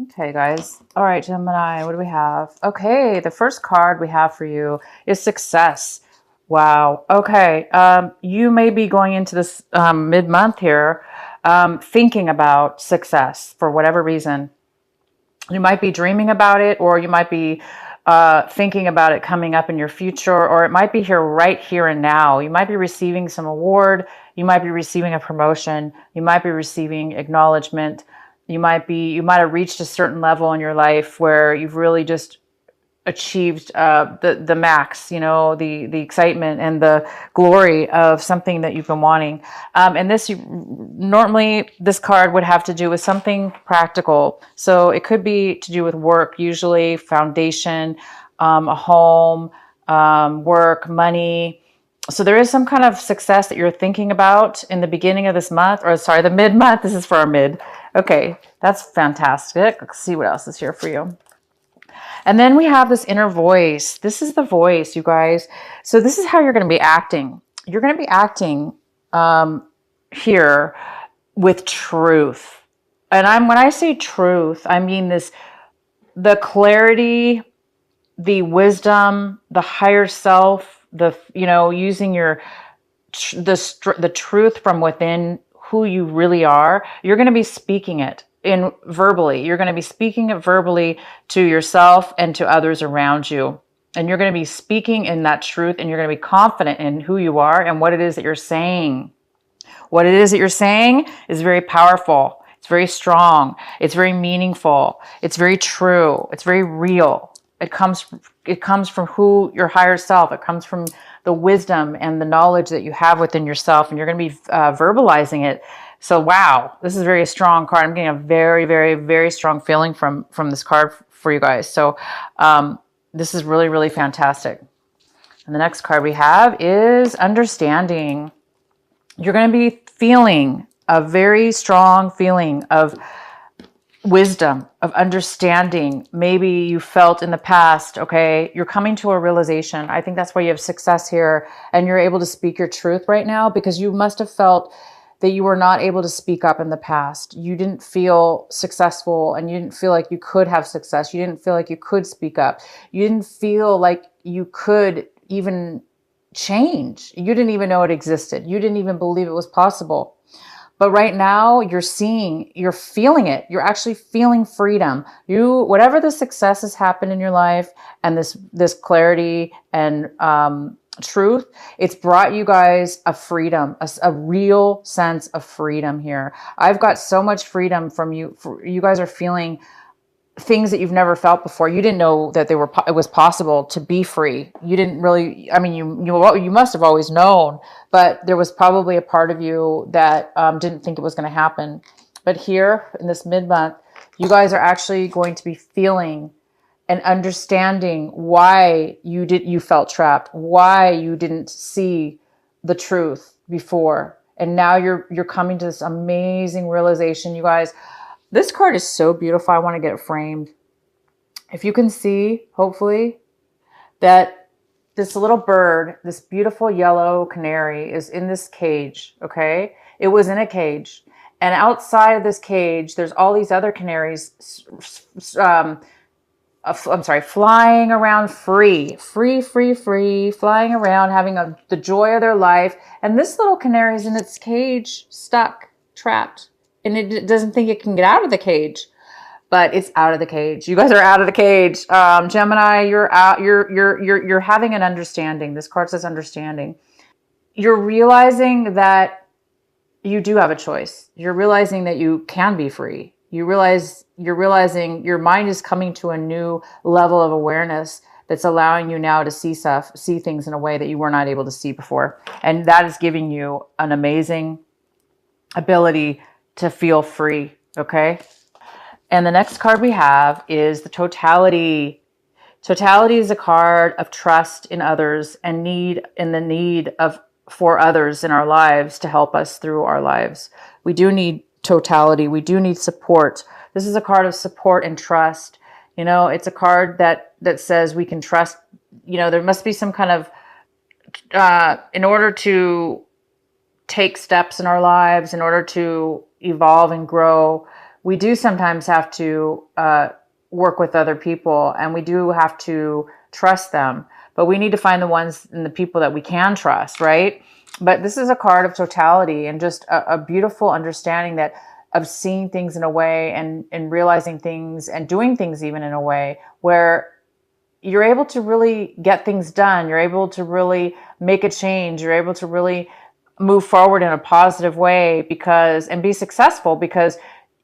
Okay, guys. All right, Gemini, what do we have? Okay, the first card we have for you is success. Wow. Okay. You may be going into this mid-month here thinking about success for whatever reason. You might be dreaming about it, or you might be thinking about it coming up in your future, or it might be here right here and now. You might be receiving some award. You might be receiving a promotion. You might be receiving acknowledgement. You might have reached a certain level in your life where you've really just achieved the max, the excitement and the glory of something that you've been wanting. And normally this card would have to do with something practical. So it could be to do with work, usually foundation, a home, work, money. So there is some kind of success that you're thinking about in the beginning of this month, or sorry, the mid-month. This is for our mid. Okay, that's fantastic. Let's see what else is here for you. And then we have this inner voice. This is the voice, you guys. So this is how you're going to be acting. You're going to be acting here with truth. And when I say truth, I mean the clarity, the wisdom, the higher self, using the truth from within who you really are. You're going to be speaking it verbally. You're going to be speaking it verbally to yourself and to others around you. And you're going to be speaking in that truth, and you're going to be confident in who you are and what it is that you're saying. What it is that you're saying is very powerful. It's very strong. It's very meaningful. It's very true. It's very real. It comes from who your higher self. It comes from the wisdom and the knowledge that you have within yourself, and you're going to be verbalizing it. So, wow, this is a very strong card. I'm getting a very, very, very strong feeling from this card for you guys. So, this is really, really fantastic. And the next card we have is understanding. You're going to be feeling a very strong feeling of wisdom, of understanding. Maybe you felt in the past, okay, you're coming to a realization. I think that's why you have success here, and you're able to speak your truth right now, because you must have felt that you were not able to speak up in the past. You didn't feel successful, and you didn't feel like you could have success. You didn't feel like you could speak up. You didn't feel like you could even change. You didn't even know it existed. You didn't even believe it was possible. But right now you're feeling it. You're actually feeling freedom. Whatever the success has happened in your life, and this clarity and truth, it's brought you guys a freedom, a real sense of freedom here. I've got so much freedom from you. You guys are feeling things that you've never felt before. You didn't know that it was possible to be free. You didn't really, I mean, you must have always known, but there was probably a part of you that didn't think it was going to happen. But here in this mid-month, you guys are actually going to be feeling and understanding why you felt trapped, why you didn't see the truth before. And now you're coming to this amazing realization, you guys. This card is so beautiful. I want to get it framed. If you can see, hopefully, that this little bird, this beautiful yellow canary, is in this cage, okay? It was in a cage. And outside of this cage, there's all these other canaries, flying around free, flying around, having the joy of their life. And this little canary is in its cage, stuck, trapped. And it doesn't think it can get out of the cage, but it's out of the cage. You guys are out of the cage. Gemini, you're out. You're having an understanding. This card says understanding. You're realizing that you do have a choice. You're realizing that you can be free. You're realizing your mind is coming to a new level of awareness that's allowing you now to see things in a way that you were not able to see before. And that is giving you an amazing ability to feel free, okay? And the next card we have is the totality. Totality is a card of trust in others and the need for others in our lives to help us through our lives. We do need totality. We do need support. This is a card of support and trust. It's a card that says we can trust. There must be some kind of in order to take steps in our lives, in order to evolve and grow, we do sometimes have to work with other people, and we do have to trust them, but we need to find the ones and the people that we can trust, right? But this is a card of totality and just a beautiful understanding that of seeing things in a way and realizing things and doing things even in a way where you're able to really get things done. You're able to really make a change. You're able to really move forward in a positive way and be successful because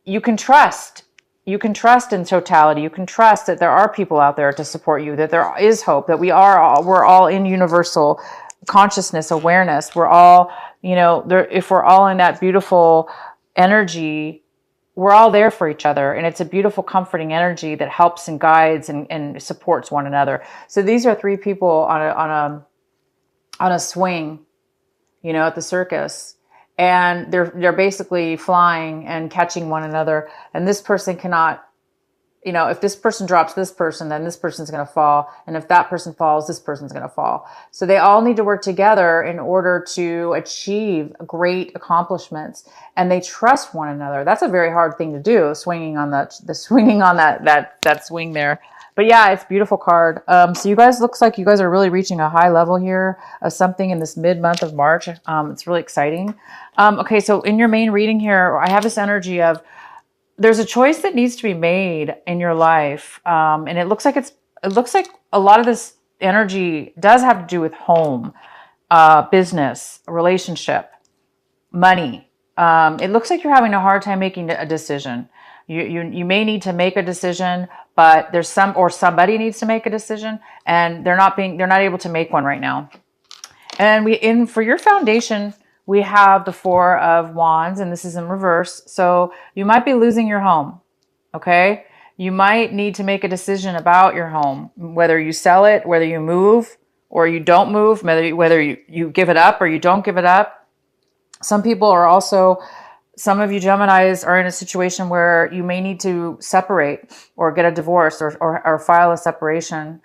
you can trust. You can trust in totality. You can trust that there are people out there to support you, that there is hope, that we're all in universal consciousness, awareness. We're all, if we're all in that beautiful energy, we're all there for each other. And it's a beautiful, comforting energy that helps and guides and supports one another. So these are three people on a swing, at the circus. And they're basically flying and catching one another. And this person cannot, if this person drops this person, then this person's going to fall. And if that person falls, this person's going to fall. So they all need to work together in order to achieve great accomplishments. And they trust one another. That's a very hard thing to do, swinging on that swing there. But yeah, it's a beautiful card. So you guys, looks like you guys are really reaching a high level here of something in this mid-month of March. It's really exciting. Okay, so in your main reading here, I have this energy of there's a choice that needs to be made in your life. And it looks like a lot of this energy does have to do with home, business, relationship, money. It looks like you're having a hard time making a decision. You may need to make a decision, but somebody needs to make a decision, and they're not able to make one right now. And for your foundation, we have the Four of Wands, and this is in reverse. So you might be losing your home. Okay. You might need to make a decision about your home, whether you sell it, whether you move or you don't move, whether you give it up or you don't give it up. Some of you Geminis are in a situation where you may need to separate or get a divorce or file a separation.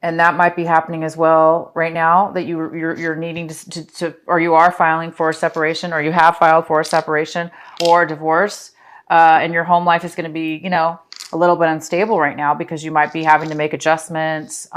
And that might be happening as well right now, that you're needing to or you are filing for a separation, or you have filed for a separation or a divorce. And your home life is going to be, a little bit unstable right now because you might be having to make adjustments,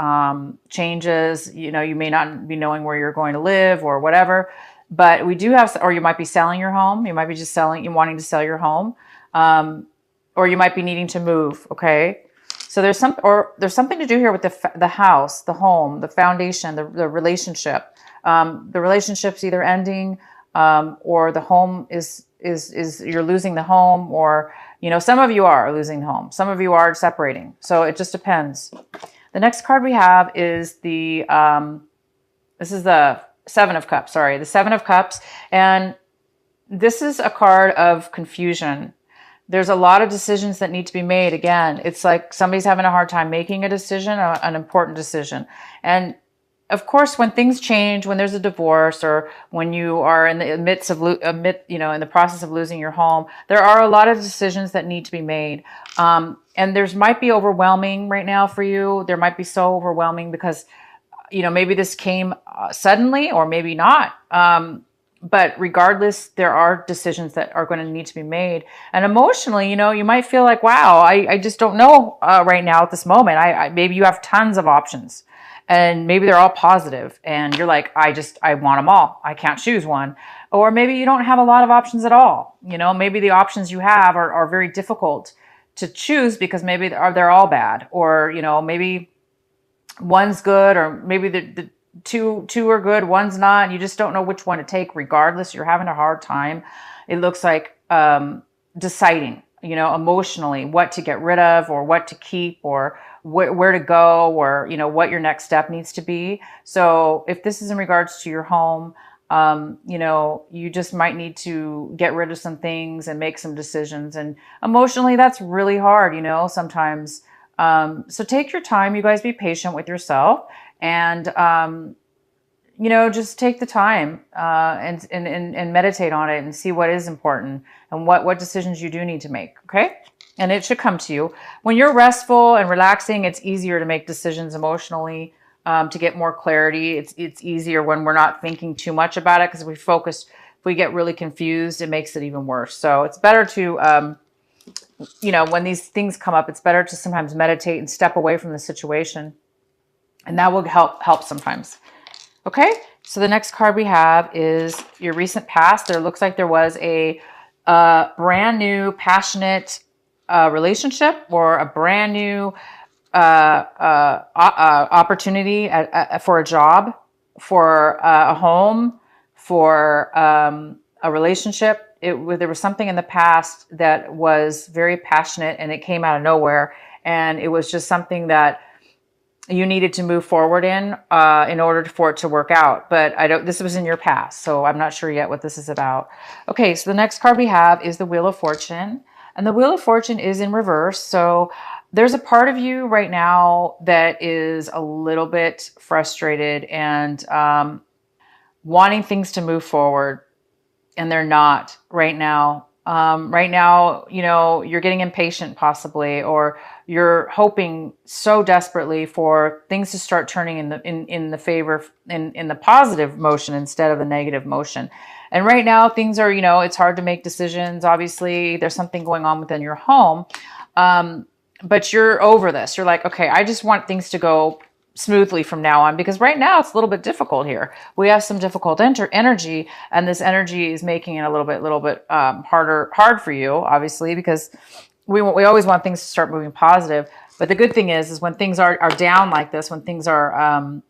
changes. You may not be knowing where you're going to live or whatever. But we do have, or you might be selling your home. You might be just wanting to sell your home. Or you might be needing to move. Okay. So there's something to do here with the house, the home, the foundation, the relationship. The relationship's either ending, or the home is you're losing the home, or some of you are losing the home, some of you are separating. So it just depends. The next card we have is this is the Seven of Cups. Sorry, the Seven of Cups, and this is a card of confusion. There's a lot of decisions that need to be made. Again, it's like somebody's having a hard time making a decision, an important decision. And of course, when things change, when there's a divorce, or when you are in the midst of, in the process of losing your home, there are a lot of decisions that need to be made. And might be overwhelming right now for you. There might be so overwhelming because, maybe this came suddenly or maybe not. But regardless, there are decisions that are going to need to be made. And emotionally, you might feel like, wow, I just don't know right now at this moment. Maybe you have tons of options and maybe they're all positive and you're like, I want them all. I can't choose one. Or maybe you don't have a lot of options at all. Maybe the options you have are very difficult to choose because maybe they're all bad, or, maybe one's good, or maybe the two are good, one's not, and you just don't know which one to take. Regardless, you're having a hard time. It looks like deciding, emotionally what to get rid of or what to keep, or where to go, or, what your next step needs to be. So if this is in regards to your home, you just might need to get rid of some things and make some decisions. And emotionally, that's really hard, sometimes. So take your time, you guys, be patient with yourself. And, just take the time and meditate on it and see what is important and what decisions you do need to make. Okay. And it should come to you. When you're restful and relaxing, it's easier to make decisions emotionally, to get more clarity. It's easier when we're not thinking too much about it because we focus we get really confused, it makes it even worse. So it's better to, when these things come up, it's better to sometimes meditate and step away from the situation. And that will help sometimes. Okay, so the next card we have is your recent past. There looks like there was a brand new, passionate relationship, or a brand new opportunity for a job, for a home, for a relationship. There was something in the past that was very passionate, and it came out of nowhere. And it was just something that you needed to move forward in order for it to work out. But this was in your past, so I'm not sure yet what this is about. Okay, so the next card we have is the Wheel of Fortune. And the Wheel of Fortune is in reverse. So there's a part of you right now that is a little bit frustrated and wanting things to move forward, and they're not right now. Right now, you're getting impatient possibly, or you're hoping so desperately for things to start turning in the favor, in the positive motion instead of the negative motion. And right now things are, it's hard to make decisions. Obviously there's something going on within your home. But you're over this. You're like, okay, I just want things to go smoothly from now on, because right now it's a little bit difficult here. We have some difficult energy, and this energy is making it a little bit hard for you, obviously, because we always want things to start moving positive. But the good thing is when things are down like this, when things are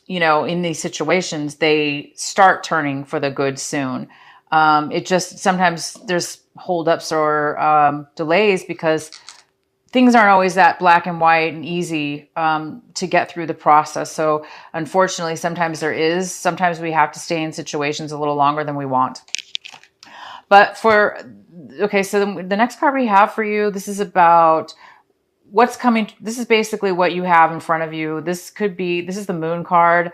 in these situations, they start turning for the good soon. It just sometimes there's holdups or delays because things aren't always that black and white and easy to get through the process. So unfortunately, sometimes we have to stay in situations a little longer than we want. But so the next card we have for you, this is about what's coming. This is basically what you have in front of you. This is the Moon card.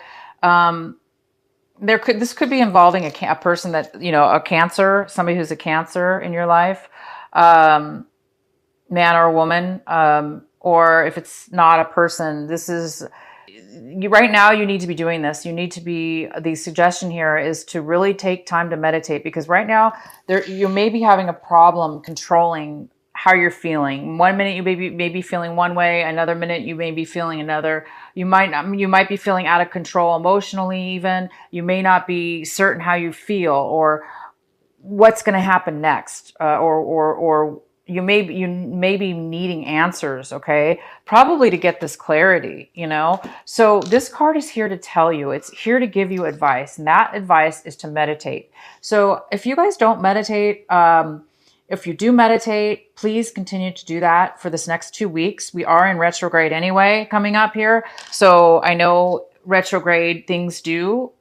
This could be involving a person that, a Cancer, somebody who's a Cancer in your life. Man or woman, or if it's not a person, right now you need to be doing this. The suggestion here is to really take time to meditate, because right now you may be having a problem controlling how you're feeling. 1 minute you may be feeling one way, another minute you may be feeling another. You might be feeling out of control emotionally even. You may not be certain how you feel or what's going to happen next, or you may be needing answers, okay? Probably to get this clarity, So this card is here to tell you, it's here to give you advice, and that advice is to meditate. So if you guys don't meditate, if you do meditate, please continue to do that for this next 2 weeks. We are in retrograde anyway coming up here. So I know retrograde things do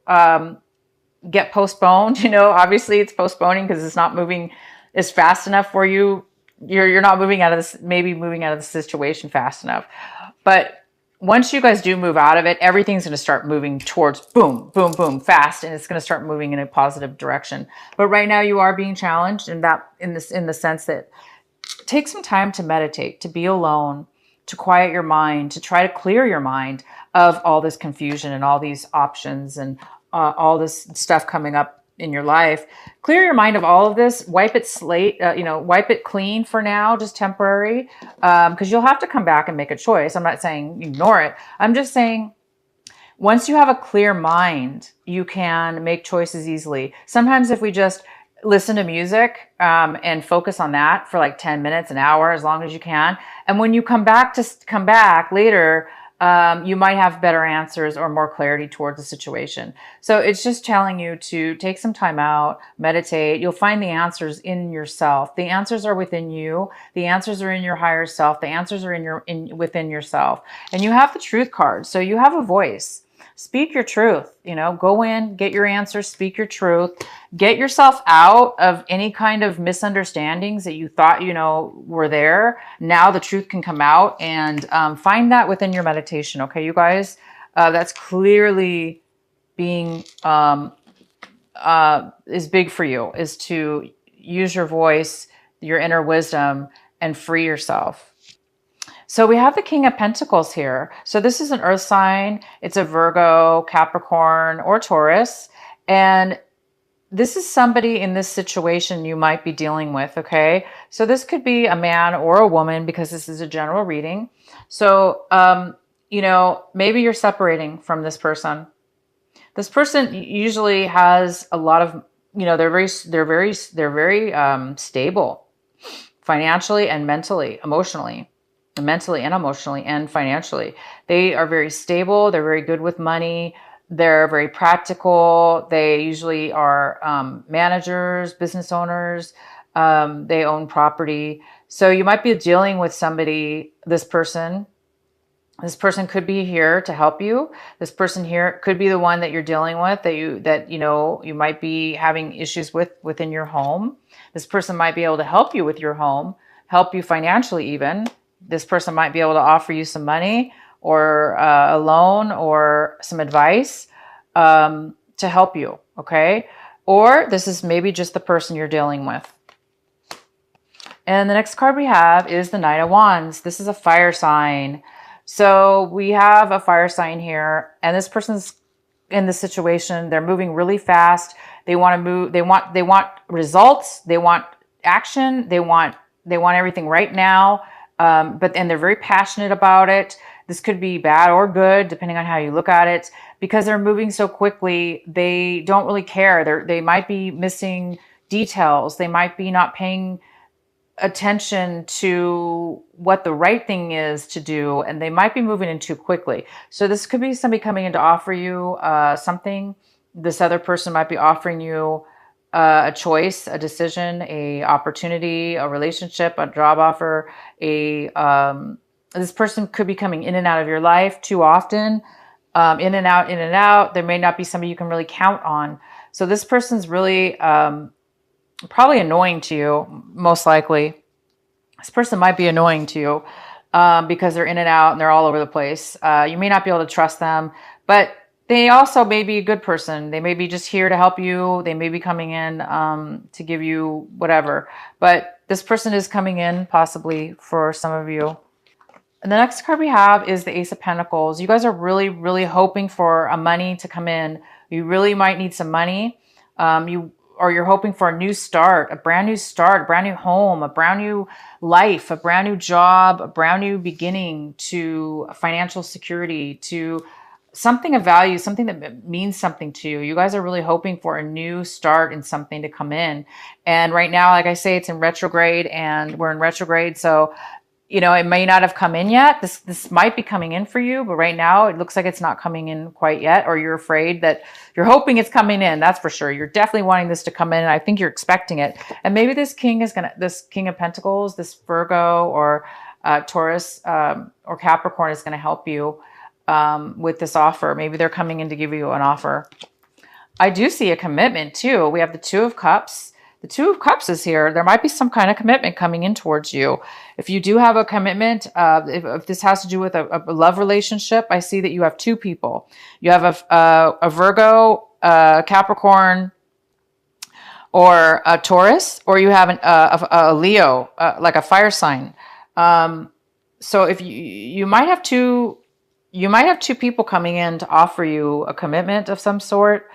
get postponed, obviously it's postponing because it's not moving as fast enough for you. You're not moving out of the situation fast enough. But once you guys do move out of it, everything's going to start moving towards boom, boom, boom, fast, and it's going to start moving in a positive direction. But right now you are being challenged in the sense that take some time to meditate, to be alone, to quiet your mind, to try to clear your mind of all this confusion and all these options and all this stuff coming up in your life. Clear your mind of all of this, wipe it clean for now, just temporary, because you'll have to come back and make a choice. I'm not saying ignore it. I'm just saying once you have a clear mind, you can make choices easily. Sometimes if we just listen to music and focus on that for like 10 minutes, an hour, as long as you can. And when you come back later, you might have better answers or more clarity towards the situation. So it's just telling you to take some time out, meditate. You'll find the answers in yourself. The answers are within you. The answers are in your higher self. The answers are within yourself. And you have the Truth card. So you have a voice. Speak your truth, go in, get your answers, speak your truth, get yourself out of any kind of misunderstandings that you thought, were there. Now the truth can come out, and find that within your meditation. Okay, you guys, that's clearly being, is big for you, is to use your voice, your inner wisdom, and free yourself. So we have the King of Pentacles here. So this is an earth sign. It's a Virgo, Capricorn, or Taurus. And this is somebody in this situation you might be dealing with, okay? So this could be a man or a woman because this is a general reading. So, you know, maybe you're separating from this person. This person usually has a lot of, you know, they're very stable financially and mentally and emotionally and financially. They are very stable. They're very good with money. They're very practical. They usually are managers, business owners. They own property. So you might be dealing with somebody, this person. This person could be here to help you. This person here could be the one that you're dealing with, that you know you might be having issues with within your home. This person might be able to help you with your home, help you financially even. This person might be able to offer you some money or a loan or some advice to help you, okay? Or this is maybe just the person you're dealing with. And the next card we have is the Knight of Wands. This is a fire sign. So we have a fire sign here, and this person's in this situation. They're moving really fast. They want to move. They want results. They want action. They want everything right now. And they're very passionate about it. This could be bad or good, depending on how you look at it. Because they're moving so quickly, they don't really care. They might be missing details. They might be not paying attention to what the right thing is to do, and they might be moving in too quickly. So this could be somebody coming in to offer you something. This other person might be offering you a choice, a decision, a opportunity, a relationship, a job offer. This person could be coming in and out of your life too often, in and out, in and out. There may not be somebody you can really count on. So this person's really probably annoying to you, most likely. This person might be annoying to you because they're in and out and they're all over the place. You may not be able to trust them, but they also may be a good person. They may be just here to help you. They may be coming in to give you whatever. But this person is coming in possibly for some of you. And the next card we have is the Ace of Pentacles. You guys are really, really hoping for a money to come in. You really might need some money. You're hoping for a new start, a brand new home, a brand new life, a brand new job, a brand new beginning, to financial security, to something of value, something that means something to you. You guys are really hoping for a new start and something to come in. And right now, like I say, it's in retrograde, and we're in retrograde. So, you know, it may not have come in yet. This might be coming in for you, but right now it looks like it's not coming in quite yet, or you're afraid that you're hoping it's coming in. That's for sure. You're definitely wanting this to come in, and I think you're expecting it. And maybe this King of Pentacles, this Virgo or Taurus or Capricorn is going to help you with this offer. Maybe they're coming in to give you an offer. I do see a commitment too. We have the Two of Cups. The Two of Cups is here. There might be some kind of commitment coming in towards you. If you do have a commitment, if this has to do with a love relationship, I see that you have two people. You have a Virgo, Capricorn, or a Taurus, or you have a Leo, like a fire sign. So if you might have two people coming in to offer you a commitment of some sort.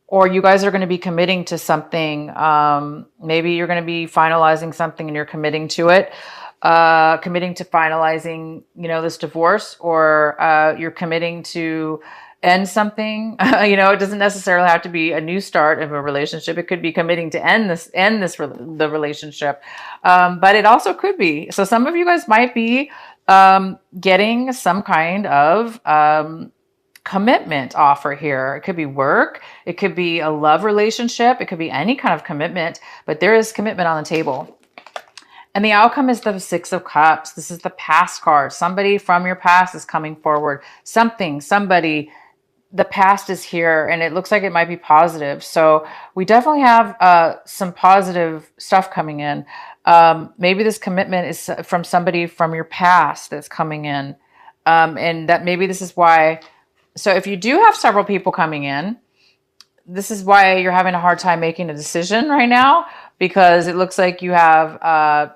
Or you guys are going to be committing to something. Maybe you're going to be finalizing something and you're committing to it, committing to finalizing, you know, this divorce, or you're committing to end something. You know, it doesn't necessarily have to be a new start of a relationship. It could be committing to end the relationship. But it also could be. So some of you guys might be getting some kind of commitment offer here. It could be work. It could be a love relationship. It could be any kind of commitment, but there is commitment on the table. And the outcome is the Six of Cups. This is the past card. Somebody from your past is coming forward. Somebody, the past is here, and it looks like it might be positive. So we definitely have some positive stuff coming in. Maybe this commitment is from somebody from your past that's coming in. And that maybe this is why. So if you do have several people coming in, this is why you're having a hard time making a decision right now, because it looks like you have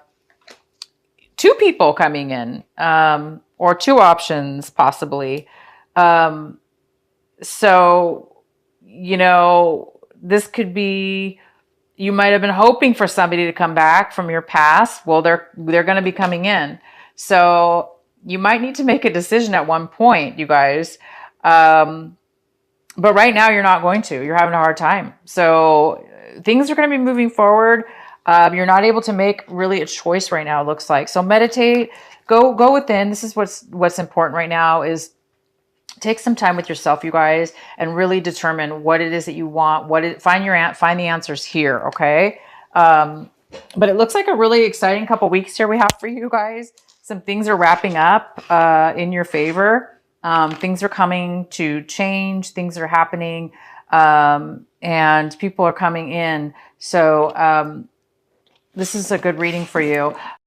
two people coming in, or two options possibly. So you know, this could be, you might have been hoping for somebody to come back from your past. Well, they're going to be coming in. So you might need to make a decision at one point, you guys. But right now you're not going to. You're having a hard time. So things are going to be moving forward. You're not able to make really a choice right now, it looks like. So meditate, go within. This is what's important right now is take some time with yourself, you guys, and really determine what it is that you want. Find the answers here, okay? But it looks like a really exciting couple weeks here we have for you guys. Some things are wrapping up in your favor. Things are coming to change. Things are happening, and people are coming in. So this is a good reading for you.